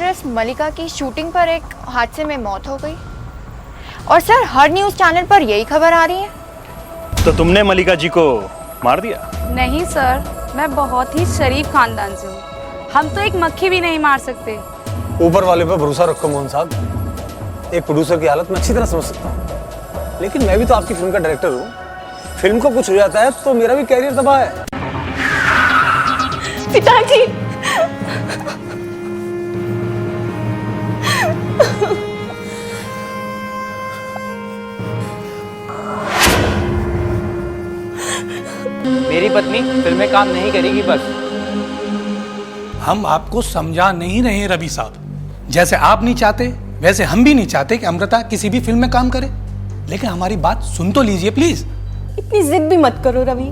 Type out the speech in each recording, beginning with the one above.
Actress मलिका की shooting पर एक हादसे में मौत हो गई और सर हर न्यूज़ चैनल पर यही खबर आ रही है। तो तुमने मलिका जी को मार दिया? नहीं सर, मैं बहुत ही शरीफ खानदान से हूँ। हम तो एक मक्खी भी नहीं मार सकते। ऊपर वाले पर भरोसा रखो मोहन साहब। एक प्रोड्यूसर की हालत मैं अच्छी तरह समझ सकता हूँ, लेकिन मैं भी तो आपकी फिल्म का डायरेक्टर हूँ। फिल्म को कुछ हो जाता है तो मेरा भी कैरियर तबाह है। पिताजी, मेरी पत्नी फिल्म में काम नहीं करेगी बस। हम आपको समझा नहीं रहे रवि साहब। जैसे आप नहीं चाहते वैसे हम भी नहीं चाहते कि अमृता किसी भी फिल्म में काम करे, लेकिन हमारी बात सुन तो लीजिए प्लीज। इतनी जिद भी मत करो रवि।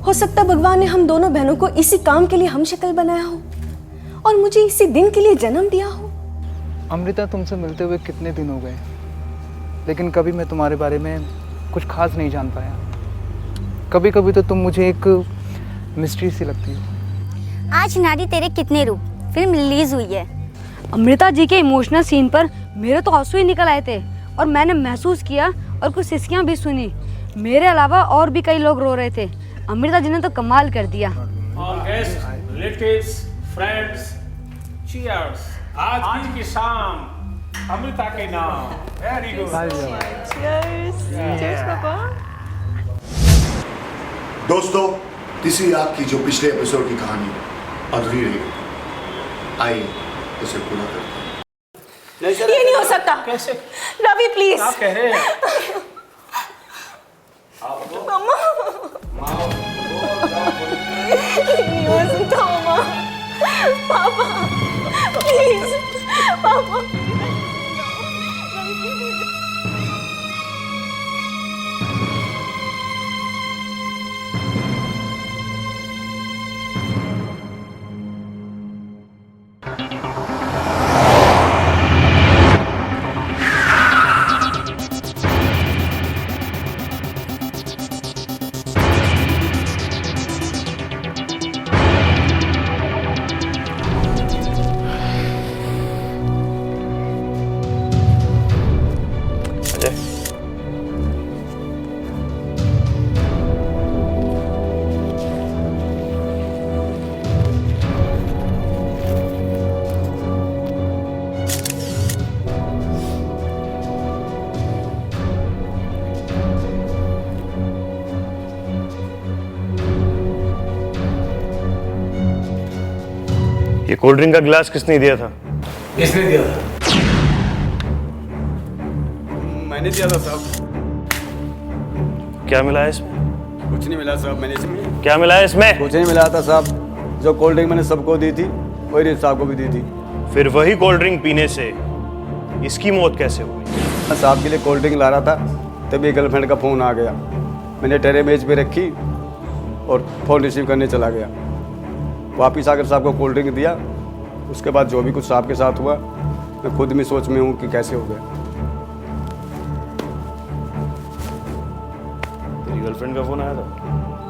हो सकता भगवान ने हम दोनों बहनों को इसी काम के लिए हम शक्ल बनाया हो और मुझे इसी दिन के लिए जन्म दिया हो। अमृता, तुमसे मिलते हुए कितने दिन हो गए, लेकिन कभी मैं तुम्हारे बारे में कुछ खास नहीं जान पाया। कभी कभी तो तुम मुझे एक मिस्ट्री सी लगती हो। आज नारी तेरे कितने रूप फिल्म रिलीज हुई है। अमृता जी के इमोशनल सीन पर मेरे तो आंसू ही निकल आए थे और मैंने महसूस किया और कुछ सिसकियां भी सुनी। मेरे अलावा और भी कई लोग रो रहे थे। अमृता जी ने तो कमाल कर दिया। All guests, relatives, friends, cheers. आज की शाम अमृता के नाम। Very good. cheers पापा। दोस्तों, तीसरी रात की जो पिछले एपिसोड की कहानी अधूरी रही, आइए उसे पूरा करते हैं। ये नहीं हो सकता। कैसे? रवि प्लीज। आप कह रहे हैं? मम्मा नहीं हो सकता मम्मा। पापा प्लीज, पापा। ये कोल्ड ड्रिंक का गिलास किसने दिया था? इसने दिया था। मैंने दिया था साहब। क्या मिला है इसमें? कुछ नहीं मिला साहब। मैंने इसमें क्या मिला है इसमें? कुछ नहीं मिला था साहब। जो कोल्ड ड्रिंक मैंने सबको दी थी वही रेत साहब को भी दी थी। फिर वही कोल्ड ड्रिंक पीने से इसकी मौत कैसे हुई? मैं साहब के लिए कोल्ड ड्रिंक ला रहा था, तभी गर्लफ्रेंड का फ़ोन आ गया। मैंने टेरे मेज पे रखी और फ़ोन रिसीव करने चला गया। वापिस आकर साहब को कोल्ड ड्रिंक दिया। उसके बाद जो भी कुछ साहब के साथ हुआ, मैं खुद में सोच में हूँ कि कैसे हो गया। तेरी गर्लफ्रेंड का फोन आया था?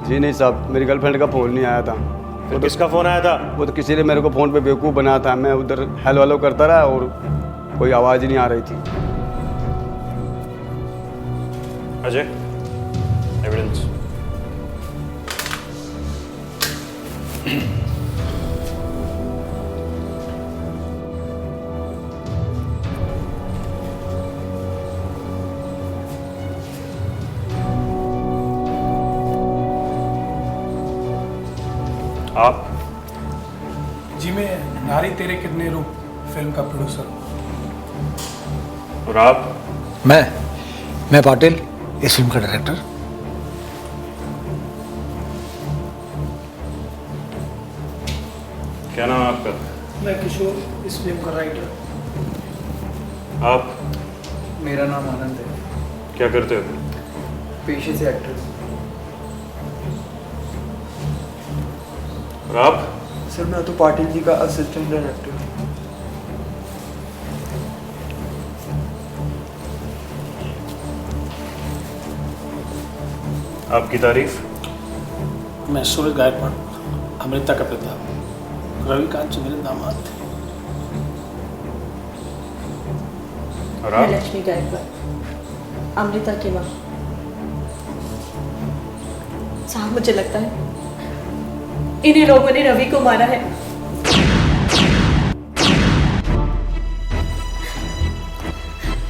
जी नहीं साहब, मेरी गर्लफ्रेंड का फ़ोन नहीं आया था। तो किसका फोन आया था? वो तो किसी ने मेरे को फ़ोन पे बेवकूफ़ बनाया था। मैं उधर हेलो हेलो करता रहा और कोई आवाज़ ही नहीं आ रही थी। अजय, एविडेंस। आप? जी मैं नारी तेरे कितने रूप फिल्म का प्रोड्यूसर हूँ। और आप? मैं पाटिल, इस फिल्म का डायरेक्टर। क्या नाम है आपका? मैं किशोर, इस फिल्म का राइटर। आप? मेरा नाम आनंद है, क्या करते हो? पेशे से एक्टर। और आप? सर मैं तो पाटिल जी का असिस्टेंट डायरेक्टर हूँ। आपकी तारीफ? मैं सूरज गायकवाड़, अमृता का पिता, रविकांत जी मेरे दामाद थे। और मैं आप? लक्ष्मी गायकवाड़, अमृता की माँ। साहब मुझे लगता है इन्हीं लोगों ने रवि को मारा है।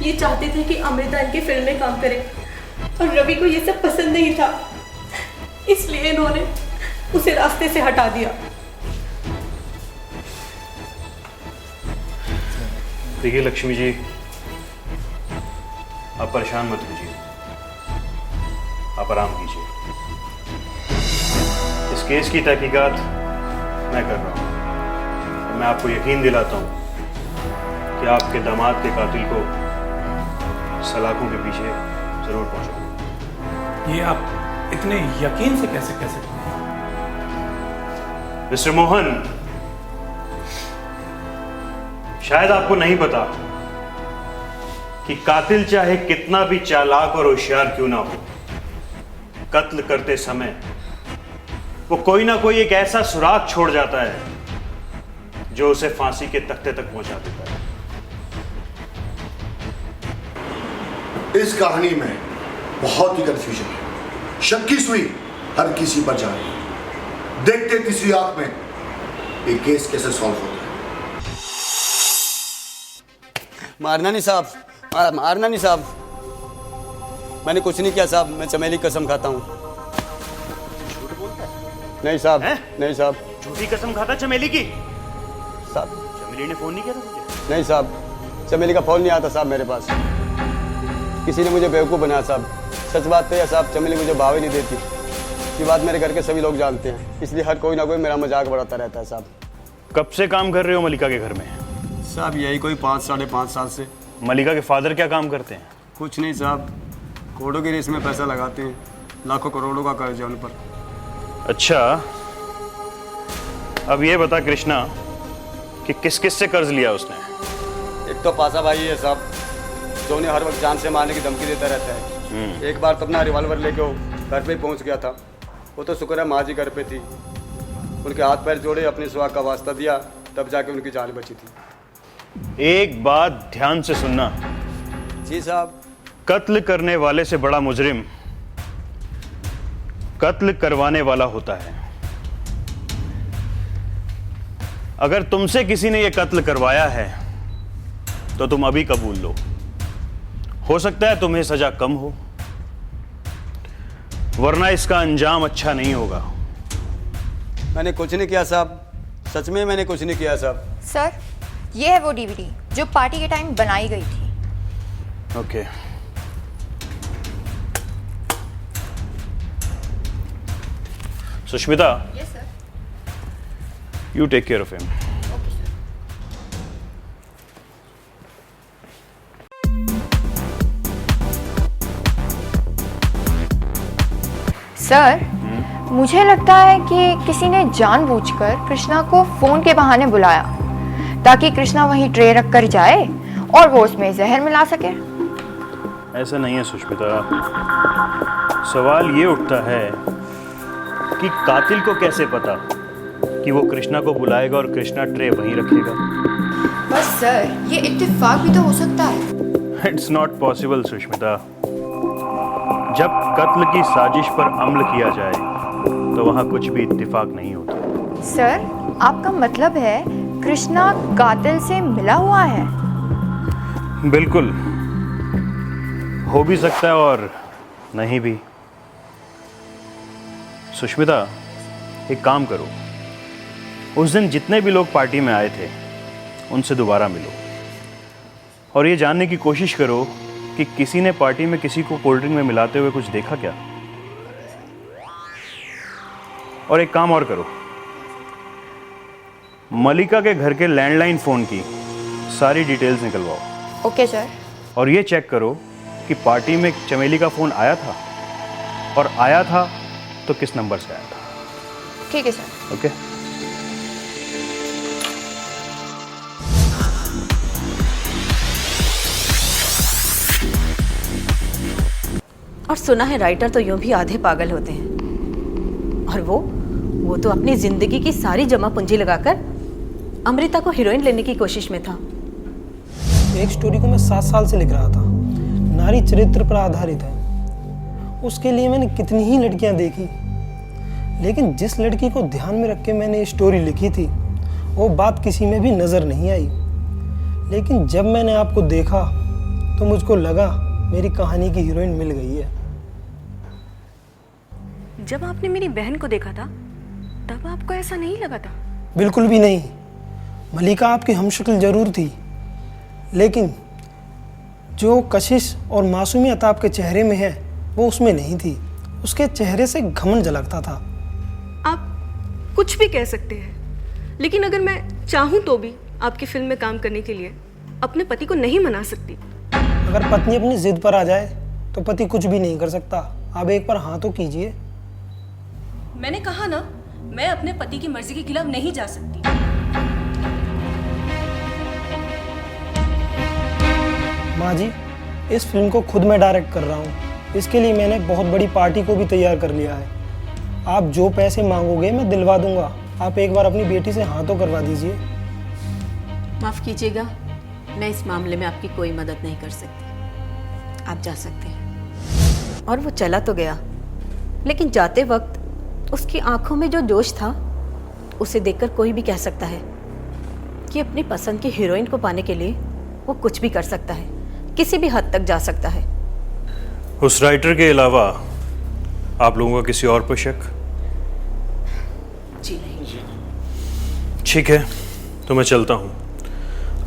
ये चाहते थे कि अमृता इनकी फिल्म में काम करे और रवि को ये सब पसंद नहीं था, इसलिए इन्होंने उसे रास्ते से हटा दिया। देखिए लक्ष्मी जी, आप परेशान मत कीजिए, आप आराम कीजिए। इस केस की तहकीकात मैं कर रहा हूँ। मैं आपको यकीन दिलाता हूँ कि आपके दामाद के कातिल को सलाखों के पीछे जरूर पहुंचाऊंगा। ये आप इतने यकीन से कैसे कह सकते हैं? मिस्टर मोहन, शायद आपको नहीं पता कि कातिल चाहे कितना भी चालाक और होशियार क्यों ना हो, कत्ल करते समय वो कोई ना कोई एक ऐसा सुराग छोड़ जाता है जो उसे फांसी के तख्ते तक पहुंचा देता है। इस कहानी में बहुत ही कंफ्यूजन है। शक की सुई हर किसी पर जा रही है। देखते तीसरी आंख में ये केस कैसे सॉल्व होता है। मारना नहीं साहब, मारना नहीं साहब। मैंने कुछ नहीं किया साहब, मैं चमेली कसम खाता हूँ। झूठ बोलता है? नहीं साहब, हैं? नहीं साहब। झूठी कसम खाता चमेली की? साहब चमेली ने फोन नहीं किया था मुझे? नहीं साहब, चमेली का फ़ोन नहीं आता साहब मेरे पास। किसी ने मुझे बेवकूफ़ बनाया साहब। सच बात तो है साहब, चमेली मुझे भाव ही नहीं देती। ये बात मेरे घर के सभी लोग जानते हैं, इसलिए हर कोई ना कोई मेरा मजाक बढ़ाता रहता है साहब। कब से काम कर रहे हो मलिका के घर में? साहब यही कोई 5 साढ़े 5 साल से। मलिका के फादर क्या काम करते हैं? कुछ नहीं साहब, करोड़ों की रेस में पैसा लगाते हैं। लाखों करोड़ों का कर्ज है उन पर। अच्छा, अब ये बता कृष्णा कि किस किस से कर्ज लिया उसने? एक तो पासा भाई है साहब, जो उन्हें हर वक्त जान से मारने की धमकी देता रहता है। एक बार तो अपना रिवॉल्वर लेके वो घर पे पहुंच गया था। वो तो शुक्र है माँ जी घर पे थी, उनके हाथ पैर जोड़े, अपने सुहाग का वास्ता दिया, तब जाके उनकी जान बची थी। एक बात ध्यान से सुनना। जी साहब। कत्ल करने वाले से बड़ा मुजरिम कत्ल करवाने वाला होता है। अगर तुमसे किसी ने यह कत्ल करवाया है तो तुम अभी कबूल लो। हो सकता है तुम्हें सजा कम हो, वरना इसका अंजाम अच्छा नहीं होगा। मैंने कुछ नहीं किया साहब, सच में मैंने कुछ नहीं किया साहब। सर, ये है वो डीवीडी जो पार्टी के टाइम बनाई गई थी। Okay. Sushmita, yes sir. You take care of him. Okay sir. Sir, मुझे लगता है कि किसी ने जानबूझकर कृष्णा को फोन के बहाने बुलाया ताकि कृष्णा वहीं ट्रे रख कर जाए और वो उसमें जहर मिला सके। ऐसा नहीं है सुष्मिता। सवाल ये उठता है कि कातिल को कैसे पता कि वो कृष्णा को बुलाएगा और कृष्णा ट्रे वहीं रखेगा? बस सर, ये इत्तेफाक भी तो हो सकता है। It's not possible Sushmita. जब कत्ल की साजिश पर अमल किया जाए तो वहां कुछ भी इत्तेफाक नहीं होता। सर, आपका मतलब है कृष्णा कातिल से मिला हुआ है? बिल्कुल, हो भी सकता है और नहीं भी। सुष्मिता, एक काम करो, उस दिन जितने भी लोग पार्टी में आए थे उनसे दोबारा मिलो और ये जानने की कोशिश करो कि किसी ने पार्टी में किसी को कोल्ड ड्रिंक में मिलाते हुए कुछ देखा क्या। और एक काम और करो, मलिका के घर के लैंडलाइन फोन की सारी डिटेल्स निकलवाओ। Okay sir. और ये चेक करो कि पार्टी में चमेली का फोन आया था, और आया था तो किस नंबर से आया था। ठीक है सर। ओके। और सुना है राइटर तो यूं भी आधे पागल होते हैं, और वो तो अपनी जिंदगी की सारी जमा पूंजी लगाकर अमृता को हीरोइन लेने की कोशिश में था। एक स्टोरी को मैं 7 साल से लिख रहा था। नारी चरित्र पर आधारित है। उसके लिए मैंने कितनी ही लड़कियां देखी, लेकिन जिस लड़की को ध्यान में रख के मैंने ये स्टोरी लिखी थी वो बात किसी में भी नज़र नहीं आई। लेकिन जब मैंने आपको देखा तो मुझको लगा मेरी कहानी की हीरोइन मिल गई है। जब आपने मेरी बहन को देखा था तब आपको ऐसा नहीं लगा था? बिल्कुल भी नहीं। मलिका आपकी हमशक्ल जरूर थी, लेकिन जो कशिश और मासूमियत आपके चेहरे में है वो उसमें नहीं थी। उसके चेहरे से घमंड झलकता था। आप कुछ भी कह सकते हैं, लेकिन अगर मैं चाहूँ तो भी आपकी फिल्म में काम करने के लिए अपने पति को नहीं मना सकती। अगर पत्नी अपनी जिद पर आ जाए तो पति कुछ भी नहीं कर सकता। आप एक बार हाँ तो कीजिए। मैंने कहा ना, मैं अपने पति की मर्जी के खिलाफ नहीं जा सकती। माँ जी, इस फिल्म को खुद मैं डायरेक्ट कर रहा हूँ। इसके लिए मैंने बहुत बड़ी पार्टी को भी तैयार कर लिया है। आप जो पैसे मांगोगे मैं दिलवा दूंगा। आप एक बार अपनी बेटी से हाँ तो करवा दीजिए। माफ़ कीजिएगा, मैं इस मामले में आपकी कोई मदद नहीं कर सकती। आप जा सकते हैं। और वो चला तो गया, लेकिन जाते वक्त उसकी आंखों में जो जोश था उसे देखकर कोई भी कह सकता है कि अपनी पसंद की हीरोइन को पाने के लिए वो कुछ भी कर सकता है, किसी भी हद तक जा सकता है। उस राइटर के अलावा आप लोगों का किसी और पर शक? जी नहीं। ठीक है, तो मैं चलता हूँ।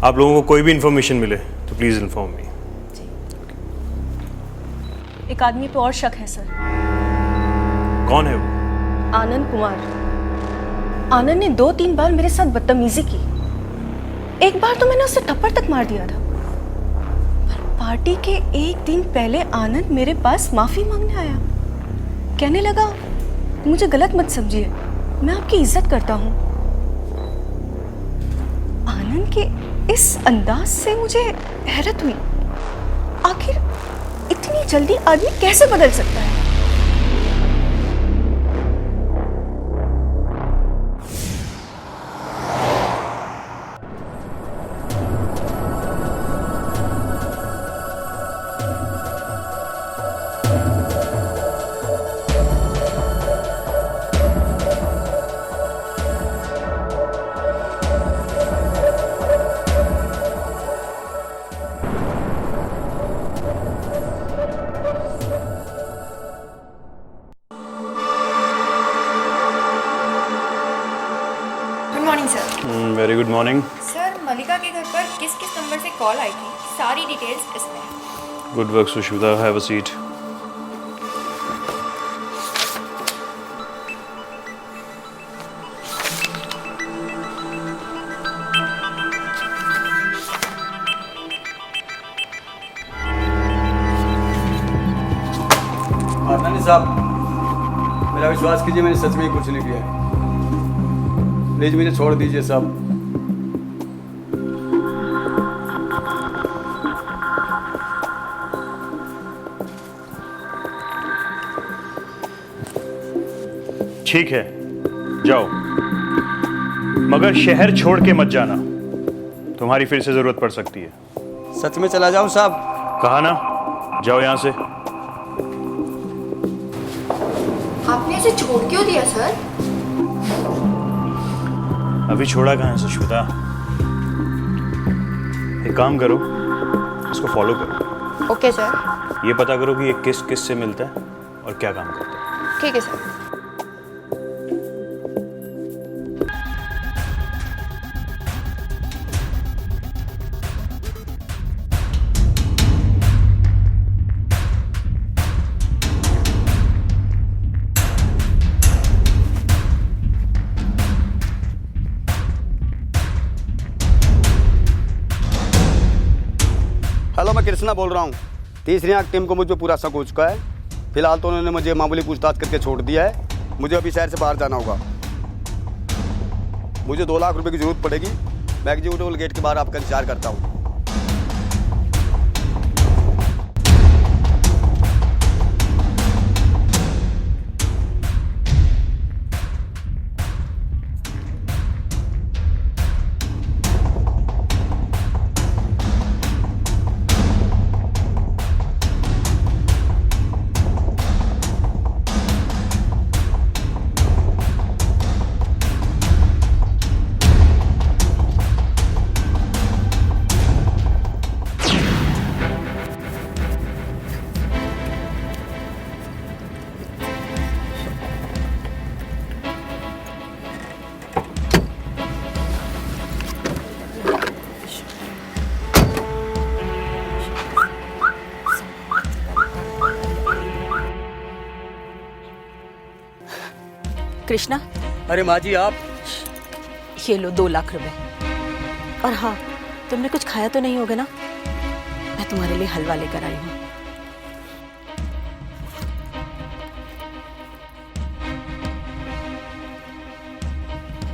आप लोगों को कोई भी इंफॉर्मेशन मिले तो प्लीज इन्फॉर्म मी। एक आदमी पे और शक है सर। कौन है वो? आनंद कुमार। आनंद ने 2-3 बार मेरे साथ बदतमीजी की। एक बार तो मैंने उसे थप्पड़ तक मार दिया था। पर पार्टी के एक दिन पहले आनंद मेरे पास माफी मांगने आया। कहने लगा, मुझे गलत मत समझिए, मैं आपकी इज्जत करता हूँ। आनंद के इस अंदाज से मुझे हैरत हुई। आखिर इतनी जल्दी आदमी कैसे बदल सकता है? Good morning sir. Very good morning. Sir, Malika के घर पर किस किस नंबर से कॉल आई थी, सारी डिटेल्स इसमें है। Good work Sushmita, have a seat. Adnani साहब, मेरा विश्वास कीजिए, मैंने सच में ही कुछ नहीं किया है। प्लीज मुझे छोड़ दीजिए साहब। ठीक है, जाओ, मगर शहर छोड़ के मत जाना। तुम्हारी फिर से जरूरत पड़ सकती है। सच में चला जाऊं साहब? कहा ना, जाओ यहां से। आपने इसे छोड़ क्यों दिया सर? अभी छोड़ा कहाँ है सुष्मिता? एक काम करो, इसको फॉलो करो। Okay sir. ये पता करो कि ये किस किस से मिलता है और क्या काम करता है। ठीक है सर। हेलो, मैं कृष्णा बोल रहा हूँ। तीसरी आंख टीम को मुझ पर पूरा शक हो चुका है। फिलहाल तो उन्होंने मुझे मामूली पूछताछ करके छोड़ दिया है। मुझे अभी शहर से बाहर जाना होगा। मुझे 2 लाख रुपए की जरूरत पड़ेगी। मैं एग्जीक्यूटिव गेट के बाहर आपका इंतजार करता हूँ। कृष्णा, अरे माँ जी आप। ये लो 2 लाख रुपए। और हाँ, तुमने कुछ खाया तो नहीं होगा ना? मैं तुम्हारे लिए हलवा लेकर आई हूँ।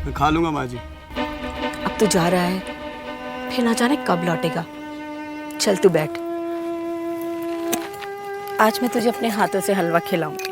मैं खा लूंगा माँ जी। अब तू जा रहा है, फिर ना जाने कब लौटेगा। चल तू बैठ, आज मैं तुझे अपने हाथों से हलवा खिलाऊंगी।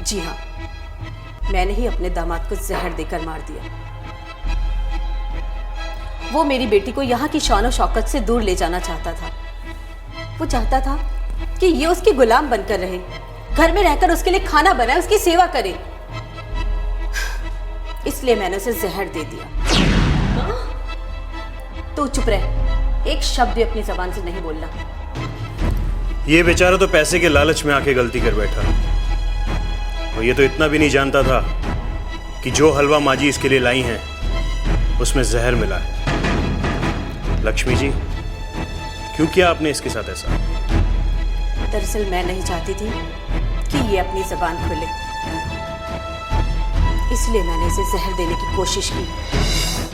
जी हाँ, मैंने ही अपने दामाद को जहर देकर मार दिया। वो मेरी बेटी को यहाँ की शान और शौकत से दूर ले जाना चाहता था। वो चाहता था कि ये उसके गुलाम बनकर रहे, घर में रहकर उसके लिए खाना बनाए, उसकी सेवा करे। इसलिए मैंने उसे जहर दे दिया। तो चुप रह, एक शब्द भी अपनी जबान से नहीं बोलना। ये बेचारा तो पैसे के लालच में आके गलती कर बैठा, और ये तो इतना भी नहीं जानता था कि जो हलवा माँ जी इसके लिए लाई हैं उसमें जहर मिला है। लक्ष्मी जी, क्यों किया आपने इसके साथ ऐसा? दरअसल मैं नहीं चाहती थी कि ये अपनी जबान खोले, इसलिए मैंने इसे जहर देने की कोशिश की।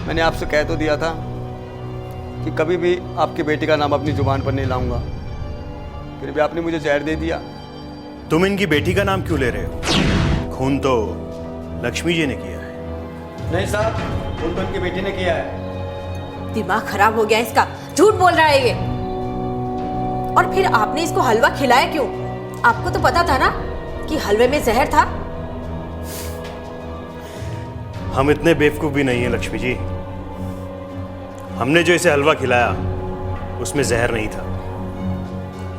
मैंने आपसे कह तो दिया था कि कभी भी आपकी बेटी का नाम अपनी जुबान पर नहीं लाऊंगा, फिर भी आपने मुझे जहर दे दिया। तुम इनकी बेटी का नाम क्यों ले रहे हो? खून तो लक्ष्मी जी ने किया है। नहीं साहब, खून तो इनकी बेटी ने किया है। दिमाग खराब हो गया इसका, झूठ बोल रहा है ये। और फिर आपने इसको हलवा खिलाया क्यों? आपको तो पता था ना कि हलवे में जहर था। हम इतने बेवकूफ भी नहीं हैं लक्ष्मी जी। हमने जो इसे हलवा खिलाया उसमें जहर नहीं था।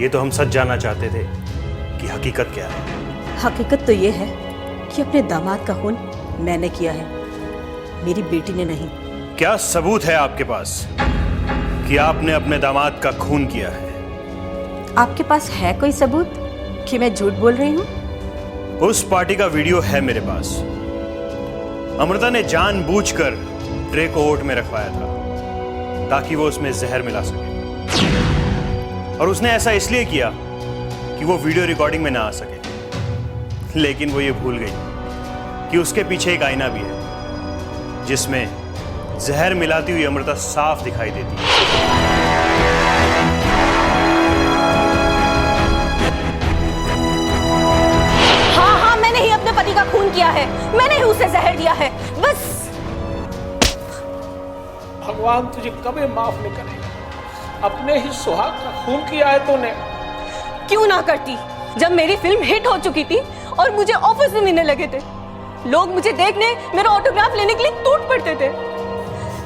ये तो हम सच जानना चाहते थे कि हकीकत क्या है। हकीकत तो ये है कि अपने दामाद का खून मैंने किया है, मेरी बेटी ने नहीं। क्या सबूत है आपके पास कि आपने अपने दामाद का खून किया है? आपके पास है कोई सबूत कि मैं झूठ बोल रही हूँ? उस पार्टी का वीडियो है मेरे पास। अमृता ने जानबूझकर ट्रे को ओट में रखवाया था ताकि वो उसमें जहर मिला सके, और उसने ऐसा इसलिए किया कि वो वीडियो रिकॉर्डिंग में ना आ सके। लेकिन वो ये भूल गई कि उसके पीछे एक आईना भी है जिसमें जहर मिलाती हुई अमृता साफ दिखाई देती है। हाँ, मैंने ही अपने पति का खून किया है, मैंने ही उसे जहर दिया है, बस। भगवान तुझे कभी माफ नहीं करेगा। अपने ही सुहाग का खून किया है तूने। क्यों ना करती, जब मेरी फिल्म हिट हो चुकी थी और मुझे ऑफर्स भी मिलने लगे थे। लोग मुझे देखने, मेरा ऑटोग्राफ लेने के लिए टूट पड़ते थे।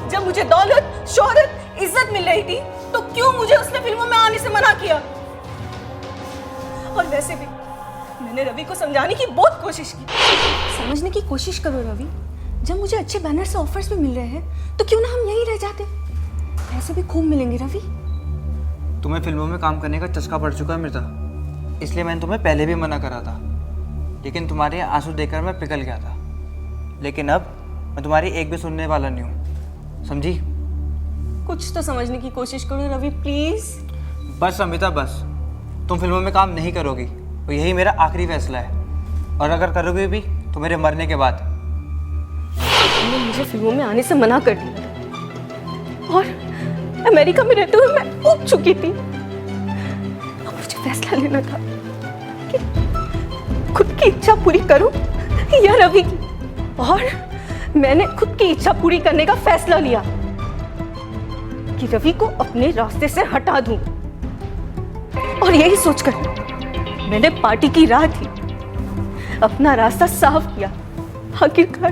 जब मुझे दौलत, शोहरत, इज्जत मिल रही थी तो क्यों मुझे उसने फिल्मों में आने से मना किया? और वैसे भी मैंने रवि को समझाने की बहुत कोशिश की। समझने की कोशिश करो रवि, जब मुझे अच्छे बैनर से ऑफर्स भी मिल रहे हैं तो क्यों ना हम यहीं रह जाते? पैसे भी खूब मिलेंगे रवि। तुम्हें फिल्मों में काम करने का चस्का पड़ चुका है मृता, इसलिए मैंने तुम्हें पहले भी मना करा था, लेकिन तुम्हारे आंसू देखकर मैं पिघल गया था। लेकिन अब मैं तुम्हारी एक भी सुनने वाला नहीं हूँ, समझी? कुछ तो समझने की कोशिश करो रवि, प्लीज। बस अमिता बस, तुम फिल्मों में काम नहीं करोगी, और यही मेरा आखिरी फैसला है। और अगर करोगे भी तो मेरे मरने के बाद। तुमने मुझे फिल्मों में आने से मना कर दिया और अमेरिका में रहते हुए मैं उब चुकी थी। अब मुझे फैसला लेना था कि खुद की इच्छा पूरी करूं या रवि की। और मैंने खुद की इच्छा पूरी करने का फैसला लिया कि रवि को अपने रास्ते से हटा दूं। और यही सोचकर मैंने पार्टी की राह थी, अपना रास्ता साफ किया। आखिरकार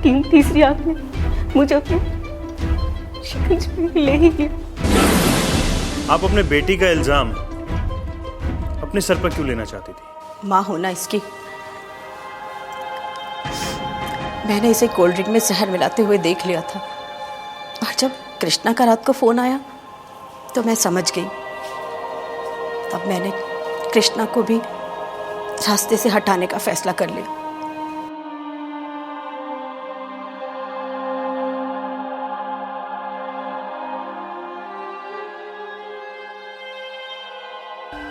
टीम तीसरी आंख ने मुझे अपने शिकंज में ले ही लिया। आप अपने बेटी का इल्जाम अपने सर पर क्यों लेना चाहती थी? माँ होना इसकी, मैंने इसे कोल्ड ड्रिंक में जहर मिलाते हुए देख लिया था। और जब कृष्णा का रात को फ़ोन आया तो मैं समझ गई। तब मैंने कृष्णा को भी रास्ते से हटाने का फैसला कर लिया।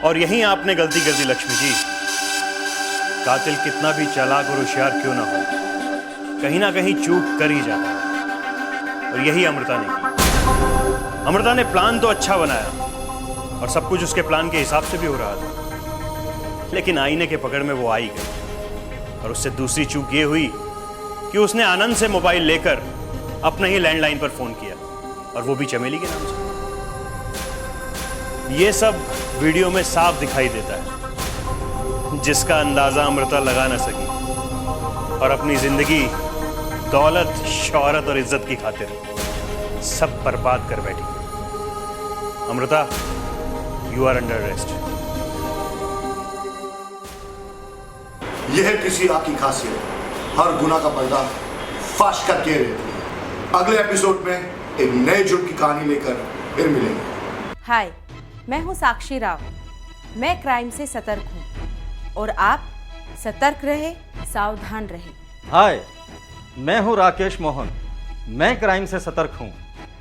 और यहीं आपने गलती कर दी लक्ष्मी जी। कातिल कितना भी चालाक और होशियार क्यों ना हो, कहीं ना कहीं चूक कर ही जाता है। और यही अमृता ने की। अमृता ने प्लान तो अच्छा बनाया और सब कुछ उसके प्लान के हिसाब से भी हो रहा था, लेकिन आईने के पकड़ में वो आई गई। और उससे दूसरी चूक ये हुई कि उसने आनंद से मोबाइल लेकर अपने ही लैंडलाइन पर फोन किया, और वो भी चमेली के नाम से। ये सब वीडियो में साफ दिखाई देता है, जिसका अंदाजा अमृता लगा न सकी और अपनी जिंदगी दौलत, शोहरत और इज्जत की खातिर सब बर्बाद कर बैठी। Amrita, you are under arrest. यह है किसी आग की खासियत, हर गुनाह का पर्दा फाश करके रहती है। अगले एपिसोड में एक नए जुर्म की कहानी लेकर फिर मिलेंगे। हाय, मैं हूँ साक्षी राव। मैं क्राइम से सतर्क हूँ और आप सतर्क रहे, सावधान रहे। हाय, मैं हूँ राकेश मोहन। मैं क्राइम से सतर्क हूँ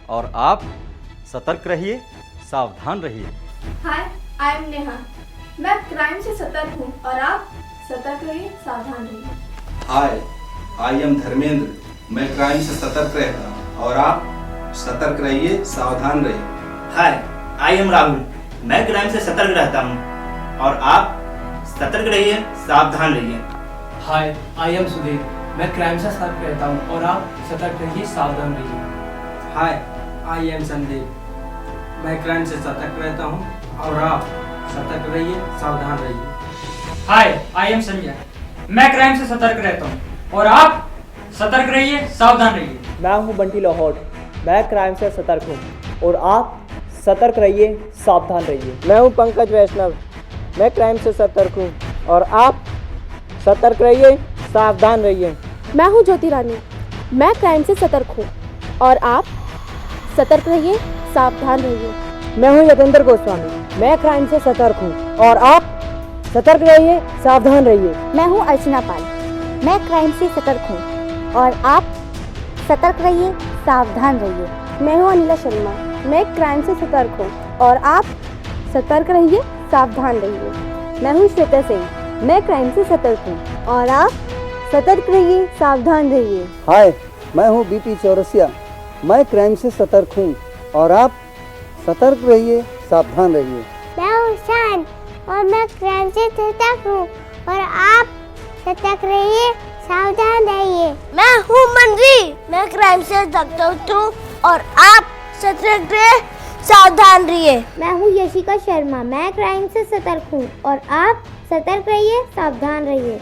और आप सतर्क रहिए, सावधान रहिए। हाय, आई एम नेहा। मैं क्राइम से सतर्क हूँ और आप सतर्क रहिए, सावधान रहिए। हाय, आई एम धर्मेंद्र। मैं क्राइम से सतर्क रहता हूँ और आप सतर्क रहिए, सावधान रहिए। हाय, आई एम राहुल। मैं क्राइम से सतर्क रहता हूँ और आप सतर्क रहिए, सावधान रहिए। हाय, आई एम सुधीर। मैं क्राइम से सतर्क रहता हूँ और आप सतर्क रहिए, सावधान रहिए। हाय, आई एम संदीप। मैं क्राइम से सतर्क रहता हूँ और आप सतर्क रहिए, सावधान रहिए। हाय, आई एम संजय। मैं क्राइम से सतर्क रहता हूँ और आप सतर्क रहिए, सावधान रहिए। मैं हूँ बंटी लाहौर। मैं क्राइम से सतर्क हूँ और आप सतर्क रहिए, सावधान रहिए। मैं हूँ पंकज वैष्णव। मैं क्राइम से सतर्क हूँ और आप सतर्क रहिए, सावधान रहिए। मैं हूँ ज्योति रानी। मैं क्राइम से सतर्क हूँ और आप सतर्क रहिए, सावधान रहिए। मैं हूँ यतेंद्र गोस्वामी। मैं क्राइम से सतर्क हूँ और आप सतर्क रहिए, सावधान रहिए। मैं हूँ अर्चना पाल। मैं क्राइम से सतर्क हूँ और आप सतर्क रहिए, सावधान रहिए। मैं हूँ अनिला शर्मा। मैं क्राइम से सतर्क हूँ और आप सतर्क रहिए, सावधान रहिए। मैं हूँ श्वेता सिंह। मैं क्राइम से सतर्क हूँ और आप सतर्क रहिए, सावधान रहिए। हाय, मैं हूँ बीपी चौरसिया। मैं क्राइम से सतर्क हूँ और आप सतर्क रहिए, सावधान रहिए। मैं हूँ शान और मैं क्राइम से सतर्क हूँ और आप सतर्क रहिए, सावधान रहिए। मैं हूँ मनवी। मैं क्राइम से सतर्क हूँ और आप सतर्क रहिए, सावधान रहिए। मैं हूँ यशिका शर्मा। मैं क्राइम से सतर्क हूँ और आप सतर्क रहिए, सावधान रहिए।